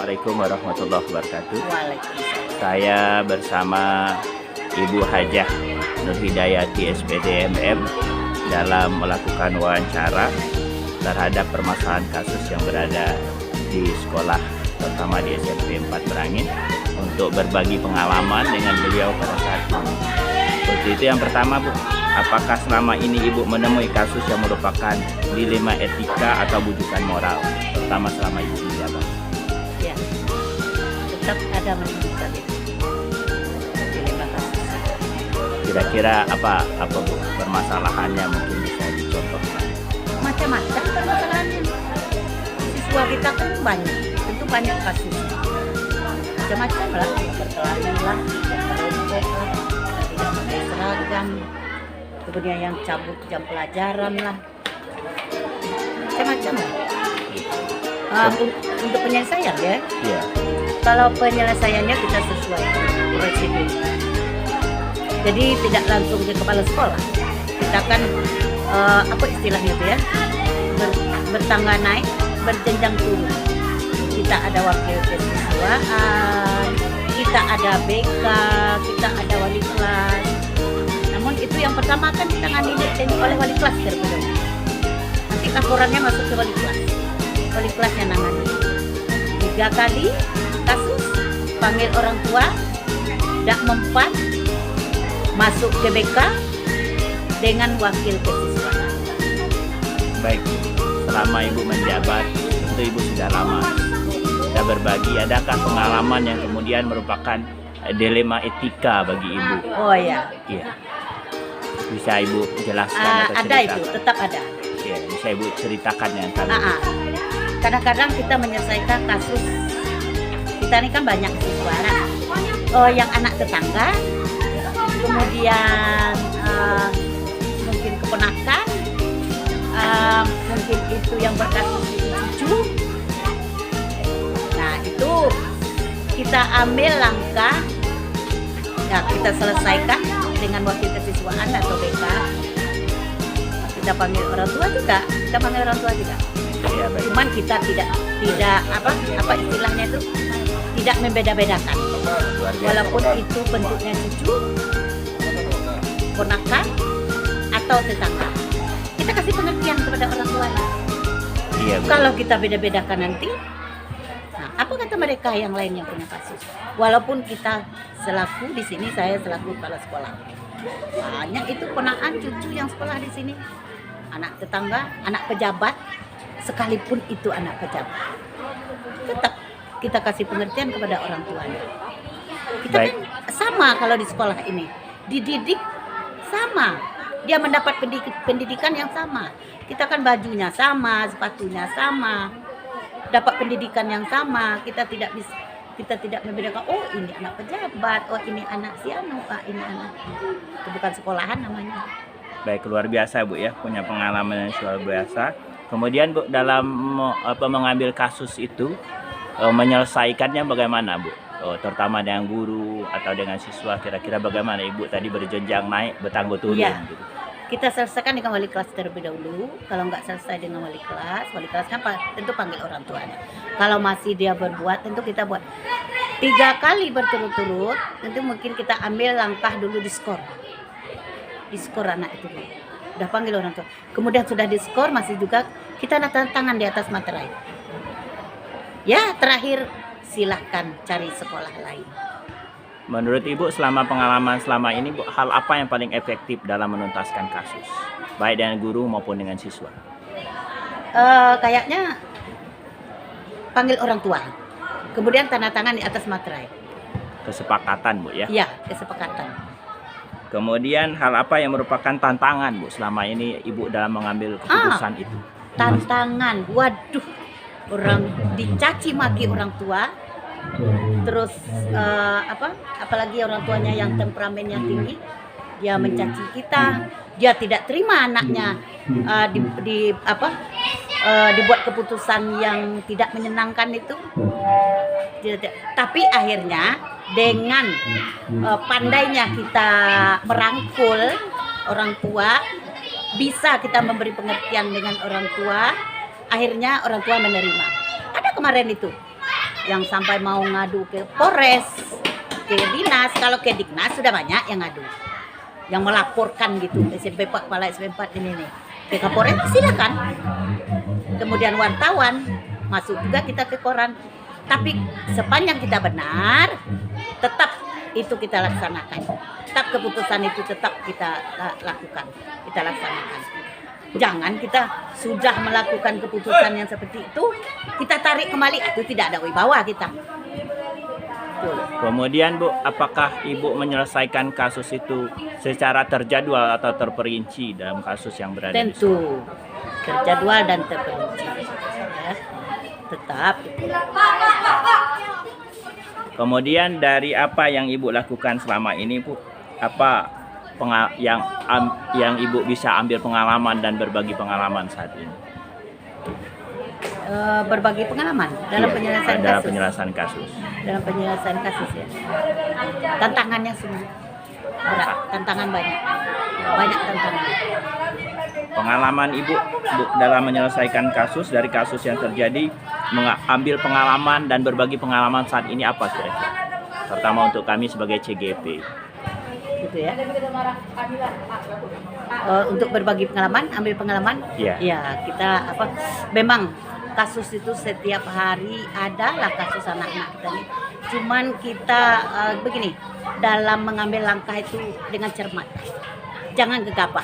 Assalamualaikum warahmatullahi wabarakatuh. Waalaikumsalam. Saya bersama Ibu Hajah Nur Hidayati SPD MM dalam melakukan wawancara terhadap permasalahan kasus yang berada di sekolah, terutama di SMP 4 Berangin, untuk berbagi pengalaman dengan beliau pada saat ini. Seperti itu yang pertama, Bu. Apakah selama ini Ibu menemui kasus yang merupakan dilema etika atau bujukan moral, terutama selama Ibu menjabat? Ya, tetap ada menemukan itu. Dilema kasus. Kira-kira apa Bu permasalahannya, mungkin bisa dicontohkan? Macam-macam permasalahannya. Siswa kita kan banyak, tentu banyak kasusnya. Macam-macam lah, berkelahi lah, berkelompok lah, tidak pakai seragam, kemudian yang cabut jam pelajaran lah, macam-macam lah. Untuk penyelesaian ya, Iya. kalau penyelesaiannya kita sesuai prosedur. Jadi tidak langsung ke kepala sekolah. Kita kan apa istilahnya itu ya, bertangga naik, berjenjang turun. Kita ada wakil kesiswaan, kita ada BK, kita ada wali kelas. Namun itu yang pertama kan ditangani oleh wali kelas terlebih dahulu. Nanti laporannya masuk ke wali kelas. Wali kelas yang nangani. 3 kali kasus, panggil orang tua, tidak mempan, masuk ke BK dengan wakil kesiswaan. Baik, selama Ibu menjabat, tentu Ibu sudah lama. Kita berbagi, adakah pengalaman yang kemudian merupakan dilema etika bagi Ibu? Oh ya, Iya. Bisa Ibu jelaskan atau ada itu, ceritakan? tetap ada. Iya, bisa Ibu ceritakan yang kami. Kadang-kadang kita menyelesaikan kasus, kita ini kan banyak siswa, yang anak tetangga, kemudian mungkin keponakan, mungkin itu yang berkasus cucu. Nah itu kita ambil langkah, ya kita selesaikan dengan wakil kesiswaan atau BK. Kita panggil orang tua juga, kita panggil orang tua juga. Iya, baik. Cuman kita tidak apa istilahnya itu, tidak membeda-bedakan. Luar biasa. Walaupun itu bentuknya cucu, ponakan, atau tetangga, kita kasih pengertian kepada orang tua. Iya, Bu. Kalau kita beda-bedakan nanti, nah, apa kata mereka yang lain yang punya kasus? Walaupun kita selaku di sini, saya selaku kepala sekolah, banyak itu ponakan cucu yang sekolah di sini, anak tetangga, anak pejabat, sekalipun itu anak pejabat, tetap kita kasih pengertian kepada orang tuanya. Kita Baik. kan sama kalau di sekolah ini, dididik sama, dia mendapat pendidikan yang sama. Kita kan bajunya sama, sepatunya sama, dapat pendidikan yang sama. Kita tidak membedakan, oh ini anak pejabat, oh ini anak si anu, ini anak, itu bukan sekolahan namanya. Baik, luar biasa Bu ya, punya pengalaman yang luar biasa. Kemudian Bu, dalam mengambil kasus itu, menyelesaikannya bagaimana Bu? Terutama dengan guru atau dengan siswa, kira-kira bagaimana Ibu tadi berjenjang naik, bertangga turun Iya. gitu. Kita selesaikan dengan wali kelas terlebih dahulu. Kalau nggak selesai dengan wali kelas kan tentu panggil orang tuanya. Kalau masih dia berbuat, tentu kita buat 3 kali berturut-turut. Tentu mungkin kita ambil langkah dulu diskor anak itu dulu. Udah panggil orang tua. Kemudian sudah diskor, masih juga kita tanda tangan di atas materai. Ya, terakhir silahkan cari sekolah lain. Menurut Ibu, selama pengalaman selama ini Bu, hal apa yang paling efektif dalam menuntaskan kasus, baik dengan guru maupun dengan siswa? Kayaknya panggil orang tua. Kemudian tanda tangan di atas materai. Kesepakatan Bu ya. Ya, kesepakatan. Kemudian hal apa yang merupakan tantangan Bu selama ini Ibu dalam mengambil keputusan itu? Tantangan, waduh, orang dicaci maki orang tua, terus apalagi orang tuanya yang temperamennya tinggi, dia mencaci kita, dia tidak terima anaknya dibuat keputusan yang tidak menyenangkan itu. Tapi akhirnya dengan pandainya kita merangkul orang tua, bisa kita memberi pengertian dengan orang tua, akhirnya orang tua menerima. Ada kemarin itu yang sampai mau ngadu ke Polres, ke dinas. Kalau ke Dignas sudah banyak yang ngadu, yang melaporkan gitu. SMP 4, kepala SMP 4 ini nih ke Kapolres, silakan. Kemudian wartawan masuk juga kita ke koran. Tapi sepanjang kita benar, tetap itu kita laksanakan. Tetap keputusan itu tetap kita lakukan, kita laksanakan. Jangan kita sudah melakukan keputusan yang seperti itu, kita tarik kembali, itu tidak ada wibawa kita. Kemudian Bu, apakah Ibu menyelesaikan kasus itu secara terjadwal atau terperinci dalam kasus yang berada di Tentu terjadwal dan terperinci. Ya. Tetap. Kemudian dari apa yang Ibu lakukan selama ini Bu, apa yang Ibu bisa ambil pengalaman dan berbagi pengalaman saat ini? Berbagi pengalaman dalam Iya, penyelesaian dalam kasus. penyelesaian kasus. Dalam penyelesaian kasus ya. Tantangannya semua berat, tantangan banyak tantangan. Pengalaman Ibu dalam menyelesaikan kasus, dari kasus yang terjadi, mengambil pengalaman dan berbagi pengalaman saat ini apa kira-kira? Terutama untuk kami sebagai CGP. Gitu ya. Untuk berbagi pengalaman, ambil pengalaman. Iya. Ya, kita memang kasus itu setiap hari adalah kasus anak-anak kita nih. Cuman kita begini, dalam mengambil langkah itu dengan cermat. Jangan gegabah.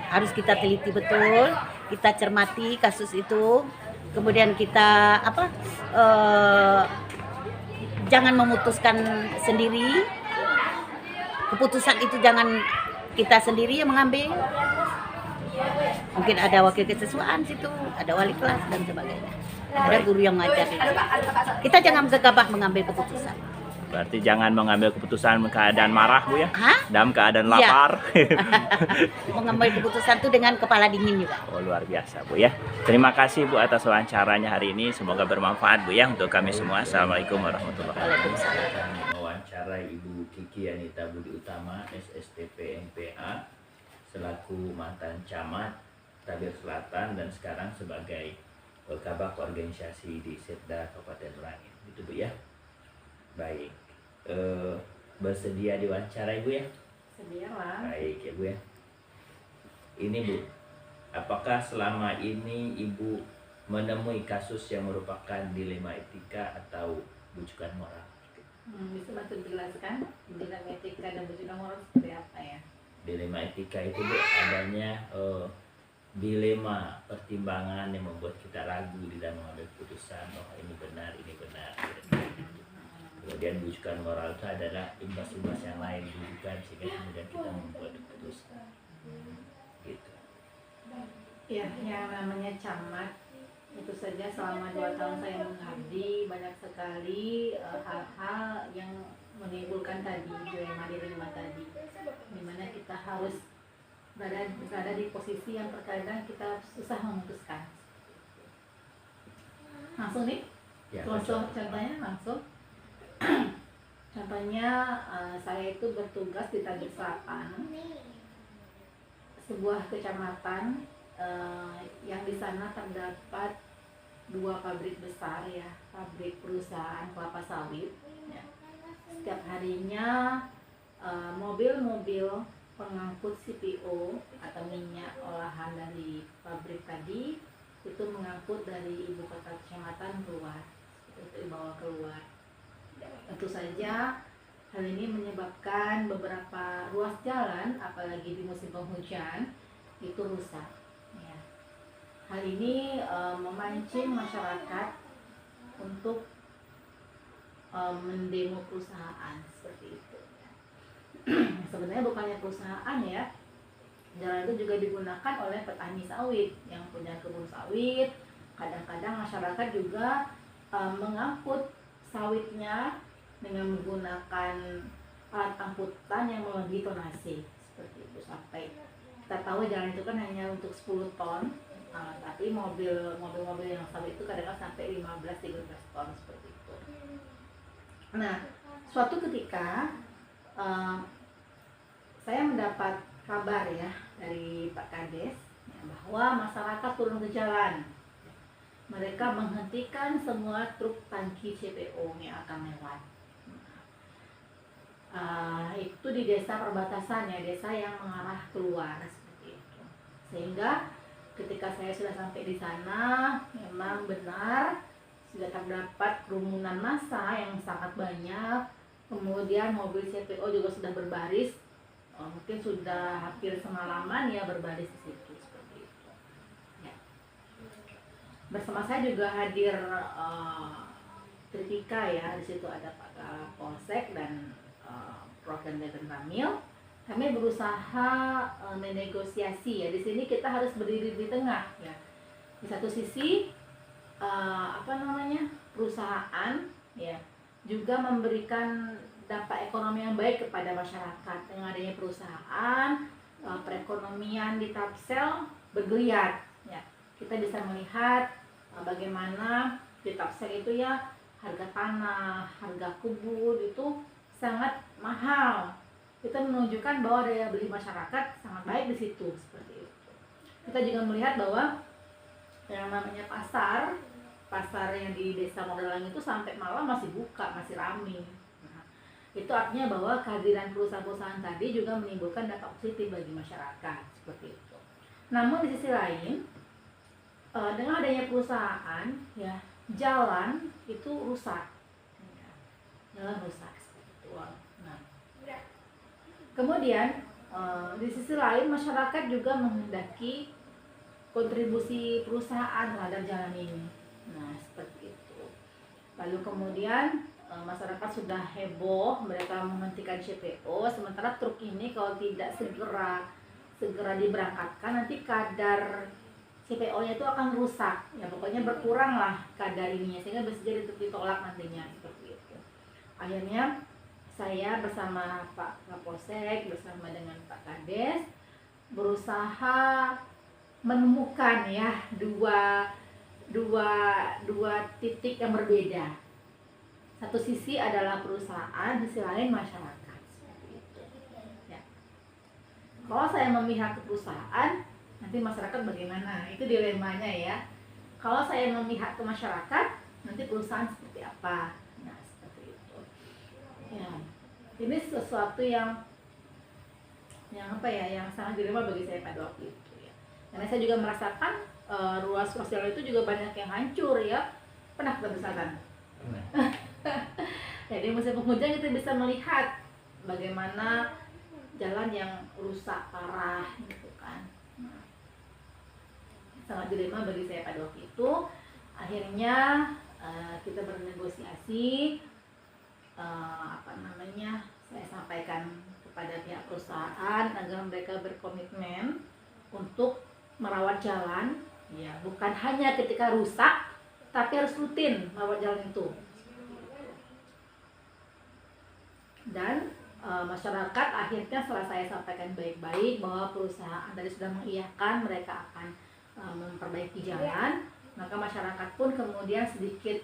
Harus kita teliti betul, kita cermati kasus itu. Kemudian kita jangan memutuskan sendiri. Keputusan itu jangan kita sendiri yang mengambil. Mungkin ada wakil kesesuaian situ, ada wali kelas dan sebagainya. Ada guru yang mengajar. Kita jangan gegabah mengambil keputusan. Berarti jangan mengambil keputusan keadaan marah Bu ya? Hah? Dalam keadaan Iya. lapar. Mengambil keputusan itu dengan kepala dingin juga. Oh, luar biasa Bu ya. Terima kasih Bu atas wawancaranya hari ini. Semoga bermanfaat Bu ya untuk kami semua. Assalamualaikum warahmatullahi wabarakatuh. Wawancara Ibu Kiki Anita Budi Utama, SSTP MPA, selaku mantan camat Tabir Selatan dan sekarang sebagai kabak organisasi di Setda Kabupaten Merangin. Itu Bu ya. Baik. Bersedia diwawancara Ibu ya? Sedialah. Baik ya Bu ya. Ini Bu, apakah selama ini Ibu menemui kasus yang merupakan dilema etika atau bujukan moral? Bisa bantu jelaskan dilema etika dan bujukan moral seperti apa ya? Dilema etika itu Bu, adanya dilema pertimbangan yang membuat kita ragu di dalam mengambil keputusan, oh ini benar, ini benar. Kemudian bujukan moral itu adalah imbas-imbas yang lain bujukan sehingga kemudian kita membuat keputusan. Gitu. Ya, yang namanya camat itu saja selama 2 tahun saya mengabdi banyak sekali hal-hal yang menimbulkan tadi dilema tadi, dimana kita harus berada di posisi yang terkadang kita susah memutuskan. Langsung nih, Ya, contohnya langsung. Contohnya saya itu bertugas di Tabir Selatan, sebuah kecamatan yang di sana terdapat 2 pabrik besar ya, pabrik perusahaan kelapa sawit. Ya. Setiap harinya mobil-mobil pengangkut CPO atau minyak olahan dari pabrik tadi itu mengangkut dari ibu kota kecamatan keluar, itu dibawa keluar. Tentu saja hal ini menyebabkan beberapa ruas jalan, apalagi di musim penghujan, itu rusak. Ya. Hal ini memancing masyarakat untuk mendemo perusahaan seperti itu. Sebenarnya bukannya perusahaan ya, jalan itu juga digunakan oleh petani sawit yang punya kebun sawit. Kadang-kadang masyarakat juga mengangkut sawitnya dengan menggunakan alat angkutan yang melebihi tonase seperti itu, sampai kita tahu jalan itu kan hanya untuk 10 ton, tapi mobil-mobil yang sawit itu kadang-kadang sampai 15-13 ton seperti itu. Nah, suatu ketika saya mendapat kabar ya dari Pak Kades ya, bahwa masyarakat turun ke jalan. mereka menghentikan semua truk tangki CPO yang akan lewat. Itu di desa perbatasan ya, desa yang mengarah keluar seperti itu. Sehingga ketika saya sudah sampai di sana, memang benar sudah terdapat kerumunan massa yang sangat banyak. Kemudian mobil CPO juga sudah berbaris, mungkin sudah hampir semalaman ya berbaris di situ seperti itu. Ya. Bersama saya juga hadir Tripika ya, di situ ada Pak Polsek dan Program Deten Ramil. Kami berusaha menegosiasi ya. Di sini kita harus berdiri di tengah ya. Di satu sisi perusahaan ya juga memberikan dampak ekonomi yang baik kepada masyarakat. Dengan adanya perusahaan, perekonomian di Tapsel bergeliat ya. Kita bisa melihat bagaimana di Tapsel itu ya harga tanah, harga kubur itu sangat mahal. Itu menunjukkan bahwa daya beli masyarakat sangat baik di situ seperti itu. Kita juga melihat bahwa yang namanya pasar yang di Desa Modelang itu sampai malam masih buka, masih ramai. Nah, itu artinya bahwa kehadiran perusahaan-perusahaan tadi juga menimbulkan dampak positif bagi masyarakat seperti itu. Namun di sisi lain, dengan adanya perusahaan, ya jalan itu rusak, jalan rusak seperti itu. Nah, kemudian di sisi lain masyarakat juga menghendaki kontribusi perusahaan terhadap jalan ini. Nah, seperti itu. Lalu kemudian masyarakat sudah heboh, mereka menghentikan CPO, sementara truk ini kalau tidak segera diberangkatkan nanti kadar CPO-nya itu akan rusak. Ya pokoknya berkurang lah kadar ininya sehingga bisa jadi ditolak nantinya seperti itu. Akhirnya saya bersama Pak Kapolsek bersama dengan Pak Kades berusaha menemukan ya dua titik yang berbeda. Satu sisi adalah perusahaan, di sisi lain masyarakat. Seperti itu. Ya. Kalau saya memihak ke perusahaan, nanti masyarakat bagaimana? Itu dilemanya ya. Kalau saya memihak ke masyarakat, nanti perusahaan seperti apa? Nah, seperti itu. Ya. Ini sesuatu yang sangat dilema bagi saya pada waktu itu ya. Karena saya juga merasakan ruas sosial itu juga banyak yang hancur ya. Pernah kita bersama? Jadi musim penghujan kita bisa melihat bagaimana jalan yang rusak parah gitu kan. Nah, sangat dilema bagi saya pada waktu itu. Akhirnya kita bernegosiasi, saya sampaikan kepada pihak perusahaan agar mereka berkomitmen untuk merawat jalan, ya bukan hanya ketika rusak, tapi harus rutin merawat jalan itu. Dan masyarakat akhirnya setelah saya sampaikan baik-baik bahwa perusahaan tadi sudah mengiyakan mereka akan memperbaiki jalan, maka masyarakat pun kemudian sedikit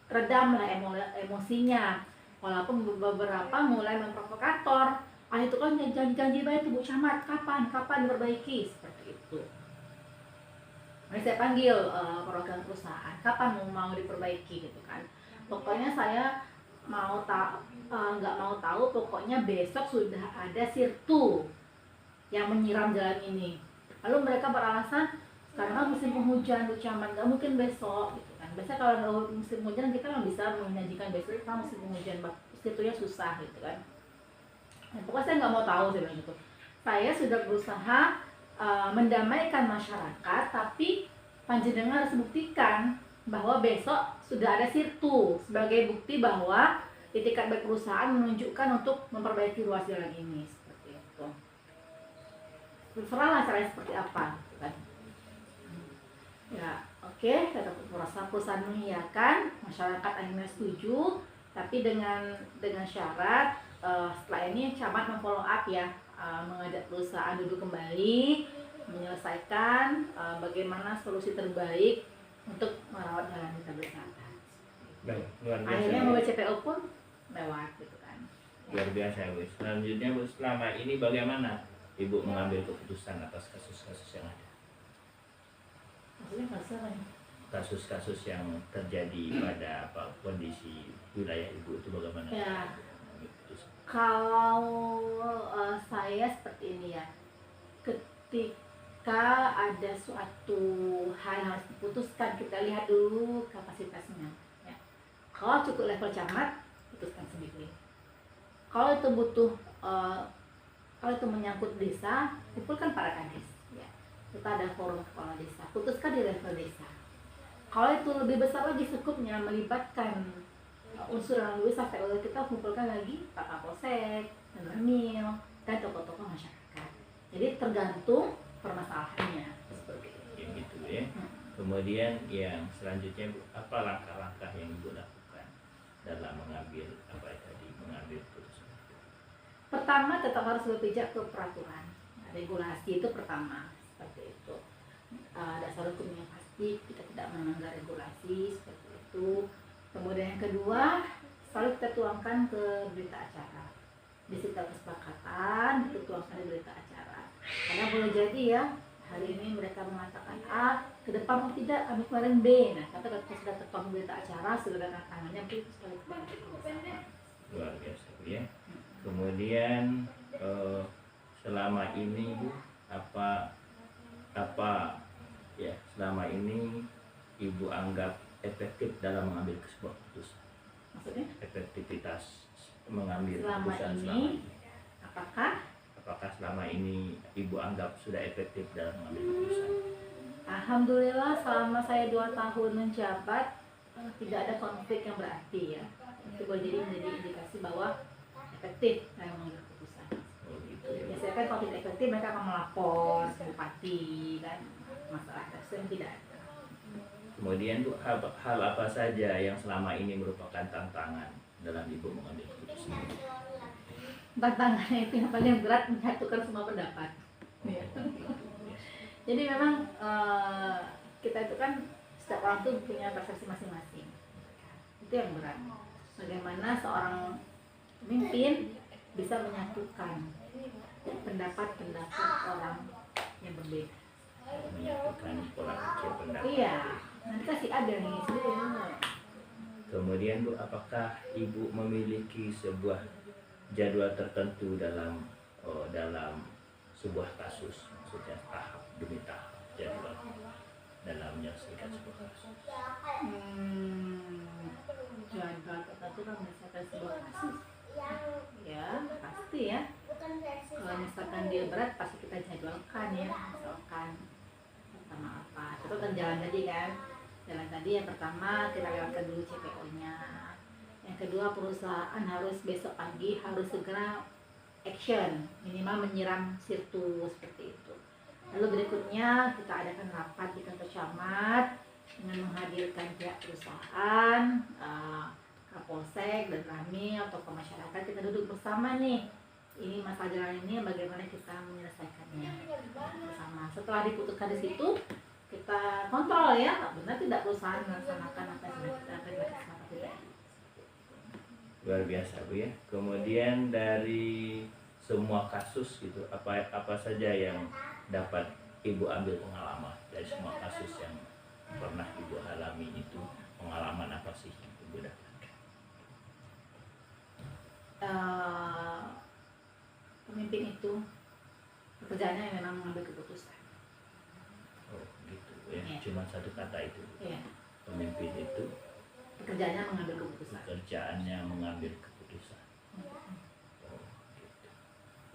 redam lah emosinya, walaupun beberapa mulai memprovokator. Itu kan janji baik Bu Camat, kapan diperbaiki seperti itu. Nah, saya panggil program perusahaan, kapan mau diperbaiki gitu kan. Pokoknya saya nggak mau tahu, pokoknya besok sudah ada sirtu yang menyiram jalan ini. Lalu mereka beralasan karena musim penghujan Bu Camat, nggak mungkin besok gitu kan. Biasanya kalau musim hujan kita nggak bisa menjanjikan besok, karena musim penghujan sirtunya susah gitu kan. Nah, pokoknya saya nggak mau tahu sih gitu. Saya sudah berusaha mendamaikan masyarakat, tapi panjenengan harus buktikan bahwa besok sudah ada sirtu sebagai bukti bahwa itikat baik perusahaan menunjukkan untuk memperbaiki ruas jalan ini seperti itu. Terserahlah caranya seperti apa, gitu kan. Ya, oke, perusahaan mengiyakan, masyarakat akhirnya setuju, tapi dengan syarat setelah ini camat memfollow up ya, mengajak perusahaan duduk kembali, menyelesaikan bagaimana solusi terbaik untuk merawat jalan kita bersama. Baik, luar biasa. Akhirnya mobil CPO pun lewat gitu kan. Luar biasa Bu. Selanjutnya Bu, selama ini bagaimana Ibu mengambil keputusan atas kasus-kasus yang ada? Maksudnya kasus apa nih? Kasus-kasus yang terjadi pada kondisi wilayah Ibu itu bagaimana? Ya. Mengambil keputusan? Kalau saya seperti ini ya, ketika ada suatu hal yang harus diputuskan, kita lihat dulu kapasitasnya. Ya. Kalau cukup level camat, putuskan sendiri. Kalau itu butuh, kalau itu menyangkut desa, kumpulkan para kades. Ya. Kita ada forum kepala desa, putuskan di level desa. Kalau itu lebih besar lagi skupnya, melibatkan unsur yang lebih besar, kita kumpulkan lagi Pak Kapolsek, dan Ramil, dan tokoh-tokoh masyarakat. Jadi tergantung permasalahannya seperti itu. Ya, gitu ya. Kemudian yang selanjutnya Bu, apa langkah-langkah yang Ibu lakukan dalam mengambil mengambil keputusan? Pertama, tetap harus berpijak ke peraturan. Regulasi itu pertama, seperti itu. Dasar hukum yang pasti, kita tidak melanggar regulasi, seperti itu. Kemudian yang kedua, selalu kita tuangkan ke berita acara. Di setiap kesepakatan, kita tuangkan di berita acara. Karena boleh jadi ya, hari ini mereka mengatakan A, ke depan tidak, kami kemarin B. Nah, kita sudah tertuang berita acara, sudah ada tangannya, itu sekali Luar biasa Bu ya. Kemudian selama ini Bu, selama ini Ibu anggap efektif dalam mengambil sebuah keputusan? Maksudnya? Efektivitas mengambil Selama keputusan ini, selama ini. apakah Selama ini Ibu anggap sudah efektif dalam mengambil keputusan? Alhamdulillah selama saya 2 tahun menjabat tidak ada konflik yang berarti ya. Itu boleh jadi menjadi indikasi bahwa efektif dalam mengambil keputusan. Oh, gitu ya. Biasanya kan kalau tidak efektif mereka akan melapor ke bupati kan, masalah tersebut tidak ada. Kemudian Bu, hal apa saja yang selama ini merupakan tantangan dalam Ibu mengambil keputusan? Tantangannya itu yang paling berat menyatukan semua pendapat. Ya. Jadi memang kita itu kan setiap orang tuh punya persepsi masing-masing. Itu yang berat. Bagaimana seorang pemimpin bisa menyatukan pendapat-pendapat orang yang berbeda. Menyatukan pola pikir pendapat. Iya, nanti kasih ada nih sebenarnya. Kemudian Bu, apakah Ibu memiliki sebuah jadwal tertentu dalam sebuah kasus, maksudnya tahap demi tahap jadwal dalam menyelesaikan sebuah kasus? Jadwal tertentu kan misalkan sebuah kasus. Ya, pasti ya. Kalau misalkan dia berat, pasti kita jadwalkan ya. Misalkan pertama apa? Itu kan jalan tadi kan. Jalan tadi yang pertama kita lewatkan dulu CPO-nya. Yang kedua, perusahaan harus besok pagi harus segera action, minimal menyiram sirtu seperti itu. Lalu berikutnya kita adakan rapat di kantor camat dengan menghadirkan pihak perusahaan, Kapolsek dan Ramil atau ke masyarakat. Kita duduk bersama nih, ini masalah jalan ini bagaimana kita menyelesaikannya bersama. Setelah diputuskan di situ, kita kontrol ya, benar tidak perusahaan melaksanakan apa yang kita tidak. Luar biasa Bu ya. Kemudian dari semua kasus gitu, apa saja yang dapat Ibu ambil pengalaman dari semua kasus yang pernah Ibu alami itu, pengalaman apa sih Ibu dapatkan? Pemimpin itu pekerjaannya memang mengambil keputusan. Oh gitu ya, Ya. cuma satu kata itu. Ya, Pemimpin itu pekerjaannya mengambil keputusan. pekerjaannya mengambil keputusan. Oh gitu.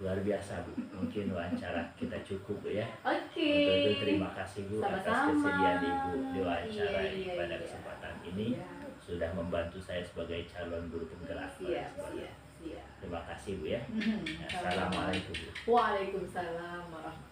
Luar biasa Bu. Mungkin wawancara kita cukup Bu ya. Oke. Untuk itu terima kasih Bu atas Sama-sama. kesediaan Ibu diwawancara Iya, pada iya. kesempatan ini. Iya. Sudah membantu saya sebagai calon guru penggerak. Siap. Terima kasih Bu ya. Mhm. Assalamualaikum Bu. Waalaikumsalam warahmatullahi